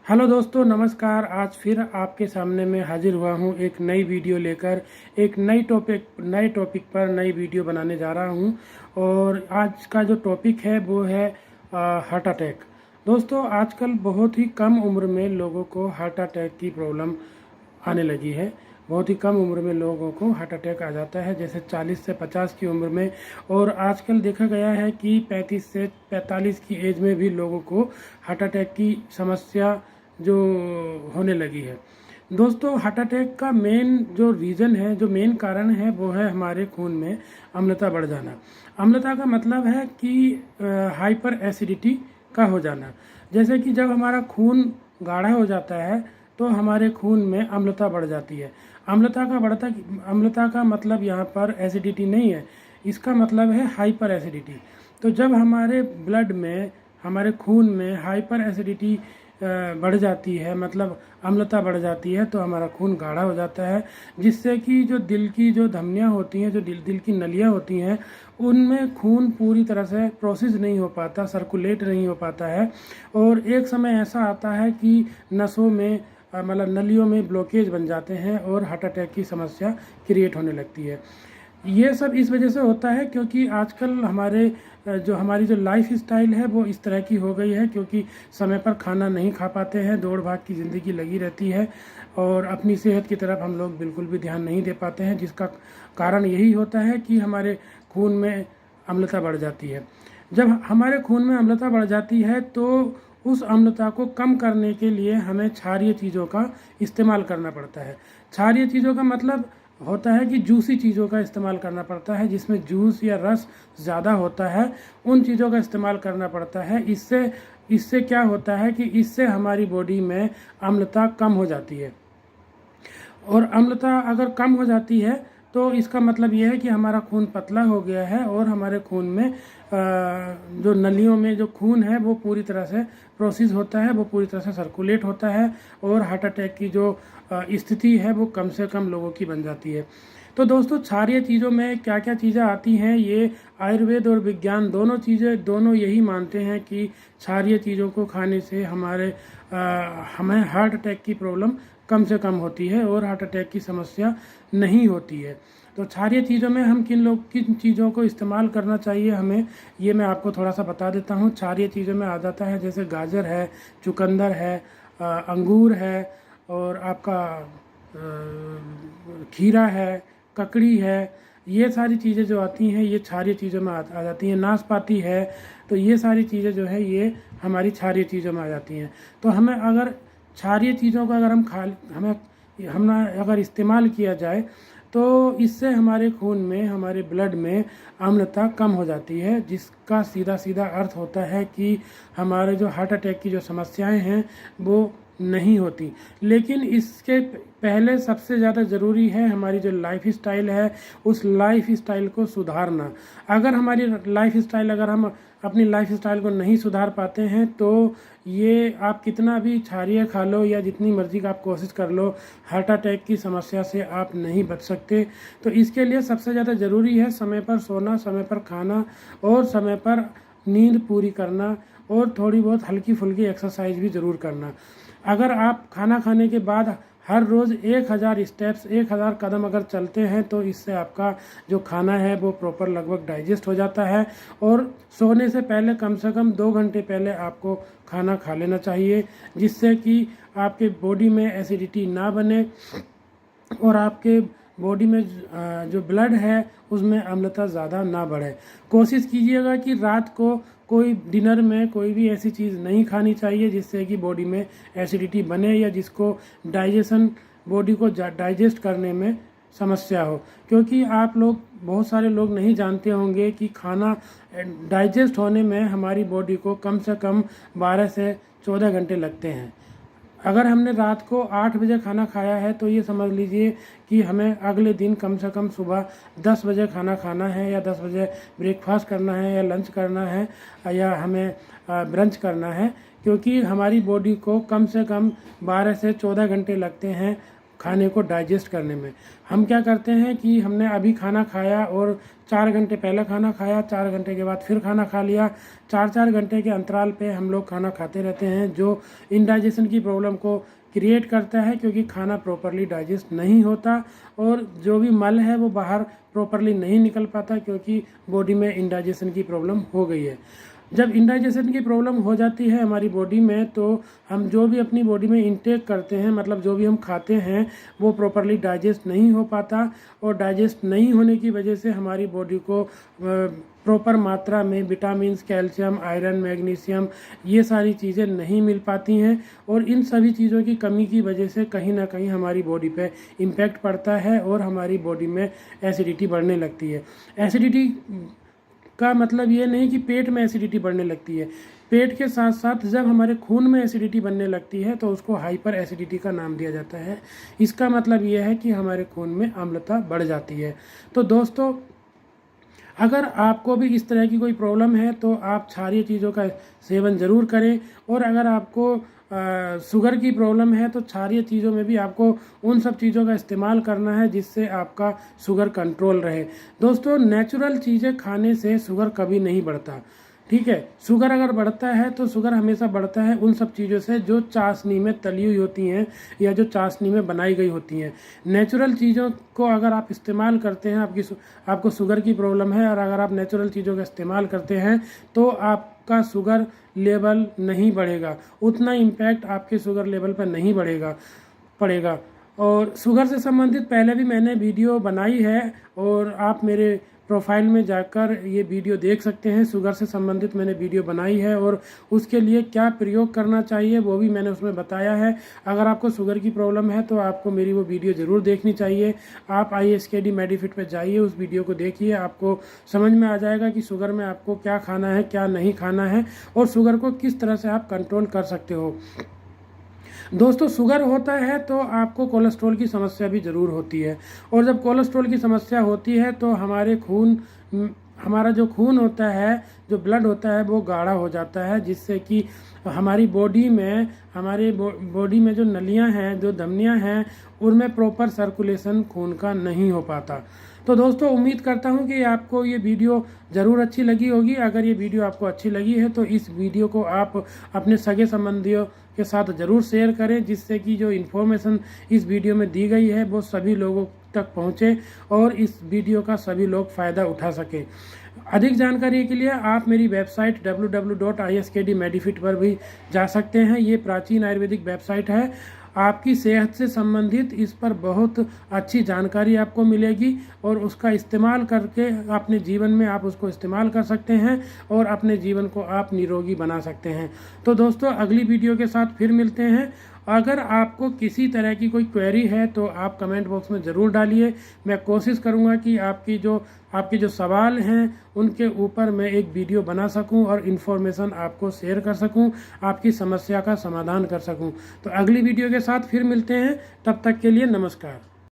Hello दोस्तों, नमस्कार। आज फिर आपके सामने मैं हाजिर हुआ हूँ एक नई वीडियो लेकर। एक नए टॉपिक पर नई वीडियो बनाने जा रहा हूँ। और आज का जो टॉपिक है वो है हार्ट अटैक। दोस्तों, आजकल बहुत ही कम उम्र में लोगों को हार्ट अटैक की प्रॉब्लम आने लगी है। बहुत ही कम उम्र में लोगों को हार्ट अटैक आ जाता है, जैसे 40 से 50 की उम्र में। और आजकल देखा गया है कि 35 से 45 की एज में भी लोगों को हार्ट अटैक की समस्या जो होने लगी है। दोस्तों, हार्ट अटैक का मेन जो रीज़न है, जो मेन कारण है, वो है हमारे खून में अम्लता बढ़ जाना। अम्लता का मतलब है कि हाइपर एसिडिटी का हो जाना। जैसे कि जब हमारा खून गाढ़ा हो जाता है तो हमारे खून में अम्लता बढ़ जाती है। अम्लता का मतलब यहाँ पर एसिडिटी नहीं है, इसका मतलब है हाइपर एसिडिटी। तो जब हमारे ब्लड में, हमारे खून में हाइपर एसिडिटी बढ़ जाती है, मतलब अम्लता बढ़ जाती है, तो हमारा खून गाढ़ा हो जाता है, जिससे कि जो दिल की जो धमनियाँ होती हैं, जो दिल की नलियाँ होती हैं, उनमें खून पूरी तरह से प्रोसेस नहीं हो पाता, सर्कुलेट नहीं हो पाता है। और एक समय ऐसा आता है कि नसों में, मतलब नलियों में ब्लॉकेज बन जाते हैं और हार्ट अटैक की समस्या क्रिएट होने लगती है। ये सब इस वजह से होता है क्योंकि आजकल हमारी जो लाइफ स्टाइल है वो इस तरह की हो गई है, क्योंकि समय पर खाना नहीं खा पाते हैं, दौड़ भाग की ज़िंदगी लगी रहती है और अपनी सेहत की तरफ हम लोग बिल्कुल भी ध्यान नहीं दे पाते हैं, जिसका कारण यही होता है कि हमारे खून में अम्लता बढ़ जाती है। जब हमारे खून में अम्लता बढ़ जाती है तो उस अम्लता को कम करने के लिए हमें क्षारीय चीज़ों का इस्तेमाल करना पड़ता है। क्षारीय चीज़ों का मतलब होता है कि जूसी चीज़ों का इस्तेमाल करना पड़ता है, जिसमें जूस या रस ज़्यादा होता है, उन चीज़ों का इस्तेमाल करना पड़ता है। इससे इससे क्या होता है कि इससे हमारी बॉडी में अम्लता कम हो जाती है। और अम्लता अगर कम हो जाती है तो इसका मतलब यह है कि हमारा खून पतला हो गया है और हमारे खून में जो नलियों में जो खून है वो पूरी तरह से प्रोसेस होता है, वो पूरी तरह से सर्कुलेट होता है और हार्ट अटैक की जो स्थिति है वो कम से कम लोगों की बन जाती है। तो दोस्तों, क्षारीय चीज़ों में क्या क्या चीज़ें आती हैं, ये आयुर्वेद और विज्ञान दोनों यही मानते हैं कि क्षारीय चीज़ों को खाने से हमें हार्ट अटैक की प्रॉब्लम कम से कम होती है और हार्ट अटैक की समस्या नहीं होती है। तो क्षारीय चीज़ों में हम किन चीज़ों को इस्तेमाल करना चाहिए हमें, ये मैं आपको थोड़ा सा बता देता हूँ। क्षारीय चीज़ों में आ जाता है जैसे गाजर है, चुकंदर है, अंगूर है, और आपका खीरा है, ककड़ी है। ये सारी चीज़ें जो आती हैं ये क्षारीय चीज़ों में आ जाती हैं। नाशपाती है। तो ये सारी चीज़ें जो है ये हमारी क्षारीय चीज़ों में आ जाती हैं। तो हमें अगर क्षारीय चीज़ों का अगर हम अगर इस्तेमाल किया जाए तो इससे हमारे खून में, हमारे ब्लड में अम्लता कम हो जाती है, जिसका सीधा सीधा अर्थ होता है कि हमारे जो हार्ट अटैक की जो समस्याएं हैं वो नहीं होती। लेकिन इसके पहले सबसे ज़्यादा ज़रूरी है हमारी जो लाइफ स्टाइल है, उस लाइफ स्टाइल को सुधारना। अगर हम अपनी लाइफ स्टाइल को नहीं सुधार पाते हैं तो ये आप कितना भी क्षारीय खा लो या जितनी मर्जी का आप कोशिश कर लो, हार्ट अटैक की समस्या से आप नहीं बच सकते। तो इसके लिए सबसे ज़्यादा ज़रूरी है समय पर सोना, समय पर खाना और समय पर नींद पूरी करना, और थोड़ी बहुत हल्की फुल्की एक्सरसाइज भी ज़रूर करना। अगर आप खाना खाने के बाद हर रोज़ 1000 कदम अगर चलते हैं तो इससे आपका जो खाना है वो प्रॉपर लगभग डाइजेस्ट हो जाता है। और सोने से पहले कम से कम 2 घंटे पहले आपको खाना खा लेना चाहिए, जिससे कि आपके बॉडी में एसिडिटी ना बने और आपके बॉडी में जो ब्लड है उसमें अम्लता ज़्यादा ना बढ़े। कोशिश कीजिएगा कि रात को कोई डिनर में कोई भी ऐसी चीज़ नहीं खानी चाहिए जिससे कि बॉडी में एसिडिटी बने या जिसको बॉडी को डाइजेस्ट करने में समस्या हो। क्योंकि बहुत सारे लोग नहीं जानते होंगे कि खाना डाइजेस्ट होने में हमारी बॉडी को कम से कम 12 से 14 घंटे लगते हैं। अगर हमने रात को 8 बजे खाना खाया है तो ये समझ लीजिए कि हमें अगले दिन कम से कम सुबह 10 बजे खाना खाना है, या 10 बजे ब्रेकफास्ट करना है, या लंच करना है, या हमें ब्रंच करना है। क्योंकि हमारी बॉडी को कम से कम 12 से 14 घंटे लगते हैं खाने को डाइजेस्ट करने में। हम क्या करते हैं कि हमने अभी खाना खाया और 4 घंटे पहले खाना खाया, 4 घंटे के बाद फिर खाना खा लिया, 4-4 घंटे के अंतराल पे हम लोग खाना खाते रहते हैं, जो इंडाइजेशन की प्रॉब्लम को क्रिएट करता है, क्योंकि खाना प्रॉपरली डाइजेस्ट नहीं होता और जो भी मल है वो बाहर प्रॉपरली नहीं निकल पाता, क्योंकि बॉडी में इंडाइजेशन की प्रॉब्लम हो गई है। जब इंडाइजेशन की प्रॉब्लम हो जाती है हमारी बॉडी में, तो हम जो भी अपनी बॉडी में इंटेक करते हैं, मतलब जो भी हम खाते हैं, वो प्रॉपरली डाइजेस्ट नहीं हो पाता और डाइजेस्ट नहीं होने की वजह से हमारी बॉडी को प्रॉपर मात्रा में विटामिन्स, कैल्शियम, आयरन, मैग्नीशियम, ये सारी चीज़ें नहीं मिल पाती हैं और इन सभी चीज़ों की कमी की वजह से कहीं ना कहीं हमारी बॉडी पे इम्पैक्ट पड़ता है और हमारी बॉडी में एसिडिटी बढ़ने लगती है। एसिडिटी का मतलब ये नहीं कि पेट में एसिडिटी बढ़ने लगती है, पेट के साथ साथ जब हमारे खून में एसिडिटी बनने लगती है तो उसको हाइपर एसिडिटी का नाम दिया जाता है। इसका मतलब ये है कि हमारे खून में अम्लता बढ़ जाती है। तो दोस्तों, अगर आपको भी इस तरह की कोई प्रॉब्लम है तो आप क्षारीय चीज़ों का सेवन ज़रूर करें, और अगर आपको शुगर की प्रॉब्लम है तो क्षारीय चीज़ों में भी आपको उन सब चीज़ों का इस्तेमाल करना है जिससे आपका शुगर कंट्रोल रहे। दोस्तों, नेचुरल चीज़ें खाने से शुगर कभी नहीं बढ़ता, ठीक है। शुगर अगर बढ़ता है तो शुगर हमेशा बढ़ता है उन सब चीज़ों से जो चाशनी में तली हुई होती हैं या जो चाशनी में बनाई गई होती हैं। नेचुरल चीज़ों को अगर आप इस्तेमाल करते हैं, आपको शुगर की प्रॉब्लम है और अगर आप नेचुरल चीज़ों का इस्तेमाल करते हैं तो आपका शुगर लेवल नहीं बढ़ेगा, उतना इम्पैक्ट आपके शुगर लेवल पर नहीं पड़ेगा। और शुगर से संबंधित पहले भी मैंने वीडियो बनाई है और आप मेरे प्रोफाइल में जाकर ये वीडियो देख सकते हैं। शुगर से संबंधित मैंने वीडियो बनाई है और उसके लिए क्या प्रयोग करना चाहिए वो भी मैंने उसमें बताया है। अगर आपको शुगर की प्रॉब्लम है तो आपको मेरी वो वीडियो ज़रूर देखनी चाहिए। आप ISKD मेडिफिट पे जाइए, उस वीडियो को देखिए, आपको समझ में आ जाएगा कि शुगर में आपको क्या खाना है, क्या नहीं खाना है और शुगर को किस तरह से आप कंट्रोल कर सकते हो। दोस्तों, शुगर होता है तो आपको कोलेस्ट्रॉल की समस्या भी ज़रूर होती है, और जब कोलेस्ट्रॉल की समस्या होती है तो हमारा जो खून होता है, जो ब्लड होता है, वो गाढ़ा हो जाता है, जिससे कि हमारी बॉडी में जो नलियां हैं, जो धमनियां हैं, उनमें प्रॉपर सर्कुलेशन खून का नहीं हो पाता। तो दोस्तों, उम्मीद करता हूं कि आपको ये वीडियो ज़रूर अच्छी लगी होगी। अगर ये वीडियो आपको अच्छी लगी है तो इस वीडियो को आप अपने सगे संबंधियों के साथ ज़रूर शेयर करें, जिससे कि जो इन्फॉर्मेशन इस वीडियो में दी गई है वो सभी लोगों तक पहुंचे और इस वीडियो का सभी लोग फ़ायदा उठा सकें। अधिक जानकारी के लिए आप मेरी वेबसाइट www.ISKD-medifit पर भी जा सकते हैं। ये प्राचीन आयुर्वेदिक वेबसाइट है। आपकी सेहत से संबंधित इस पर बहुत अच्छी जानकारी आपको मिलेगी और उसका इस्तेमाल करके अपने जीवन में आप उसको इस्तेमाल कर सकते हैं और अपने जीवन को आप निरोगी बना सकते हैं। तो दोस्तों, अगली वीडियो के साथ फिर मिलते हैं। अगर आपको किसी तरह की कोई क्वेरी है तो आप कमेंट बॉक्स में ज़रूर डालिए। मैं कोशिश करूंगा कि आपके जो सवाल हैं उनके ऊपर मैं एक वीडियो बना सकूं और इन्फॉर्मेशन आपको शेयर कर सकूं, आपकी समस्या का समाधान कर सकूं। तो अगली वीडियो के साथ फिर मिलते हैं, तब तक के लिए नमस्कार।